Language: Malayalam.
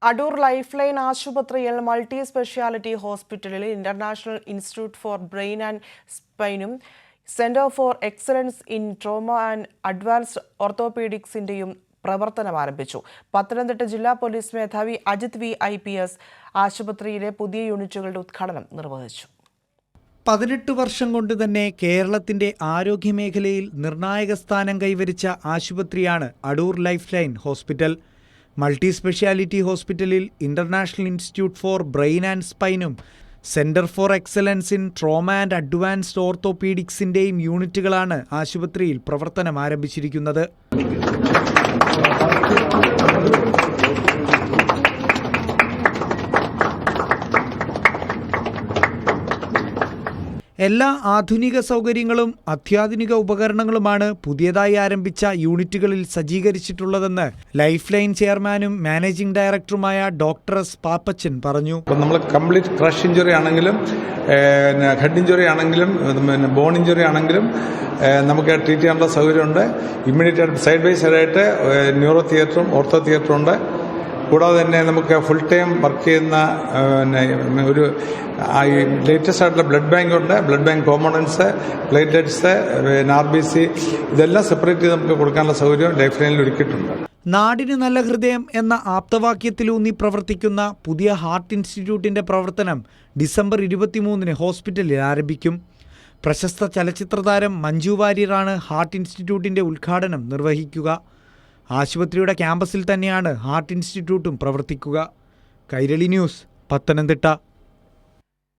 അടൂർ ലൈഫ് ലൈൻ ആശുപത്രിയിൽ മൾട്ടി സ്പെഷ്യാലിറ്റി ഹോസ്പിറ്റലിൽ international institute for brain and സ്പൈനും centre for excellence in trauma and advanced ഓർത്തോപീഡിക്സിന്റെയും പ്രവർത്തനം ആരംഭിച്ചു. പത്തനംതിട്ട ജില്ലാ പോലീസ് മേധാവി അജിത് വി IPS ആശുപത്രിയിലെ പുതിയ യൂണിറ്റുകളുടെ ഉദ്ഘാടനം നിർവഹിച്ചു. 18 വർഷം കൊണ്ട് തന്നെ കേരളത്തിന്റെ ആരോഗ്യമേഖലയിൽ നിർണായക സ്ഥാനം കൈവരിച്ച ആശുപത്രിയാണ് Adoor life line hospital. Multi speciality ഹോസ്പിറ്റലിൽ international institute for brain and സ്പൈനും centre for excellence in trauma and advanced ഓർത്തോപീഡിക്സിന്റെയും യൂണിറ്റുകളാണ് ആശുപത്രിയിൽ പ്രവർത്തനം ആരംഭിച്ചിരിക്കുന്നത്. എല്ലാ ആധുനിക സൗകര്യങ്ങളും അത്യാധുനിക ഉപകരണങ്ങളുമാണ് പുതിയതായി ആരംഭിച്ച യൂണിറ്റുകളിൽ സജ്ജീകരിച്ചിട്ടുള്ളതെന്ന് ലൈഫ് ലൈൻ ചെയർമാനും മാനേജിംഗ് ഡയറക്ടറുമായ ഡോക്ടർ എസ് പാപ്പച്ചൻ പറഞ്ഞു. നമ്മൾ കംപ്ലീറ്റ് ക്രഷ് ഇഞ്ചുറി ആണെങ്കിലും ഹെഡ് ഇഞ്ചുറി ആണെങ്കിലും ബോൺ ഇഞ്ചുറി ആണെങ്കിലും നമുക്ക് ട്രീറ്റ് ചെയ്യാനുള്ള സൗകര്യമുണ്ട്. ഇമ്മീഡിയറ്റ് സൈഡ് ബൈ സൈഡായിട്ട് ന്യൂറോ തിയേറ്ററും ഓർത്തോ തിയേറ്ററും ഉണ്ട്. കൂടാതെ തന്നെ നമുക്ക് ഫുൾ ടൈം വർക്ക് ചെയ്യുന്ന ഒരു ലേറ്റസ്റ്റ് ആയിട്ടുള്ള ബ്ലഡ് ബാങ്ക് ഉണ്ട്. Blood bank components, platelets, RBC ഇതെല്ലാം സെപ്പറേറ്റ് ചെയ്ത് നമുക്ക് കൊടുക്കാനുള്ള സൗകര്യം ലൈഫ് ലൈനിൽ ഒരുക്കിയിട്ടുണ്ട്. നാടിന് നല്ല ഹൃദയം എന്ന ആപ്തവാക്യത്തിലൂന്നി പ്രവർത്തിക്കുന്ന പുതിയ ഹാർട്ട് ഇൻസ്റ്റിറ്റ്യൂട്ടിന്റെ പ്രവർത്തനം ഡിസംബർ 23-ന് ഹോസ്പിറ്റലിൽ ആരംഭിക്കും. പ്രശസ്ത ചലച്ചിത്ര താരം മഞ്ജു വാര്യരാണ് ഹാർട്ട് ഇൻസ്റ്റിറ്റ്യൂട്ടിന്റെ ഉദ്ഘാടനം നിർവഹിക്കുക. ആശുപത്രിയുടെ ക്യാമ്പസിൽ തന്നെയാണ് ഹാർട്ട് ഇൻസ്റ്റിറ്റ്യൂട്ടും പ്രവർത്തിക്കുക. കൈരളി ന്യൂസ്, പത്തനംതിട്ട.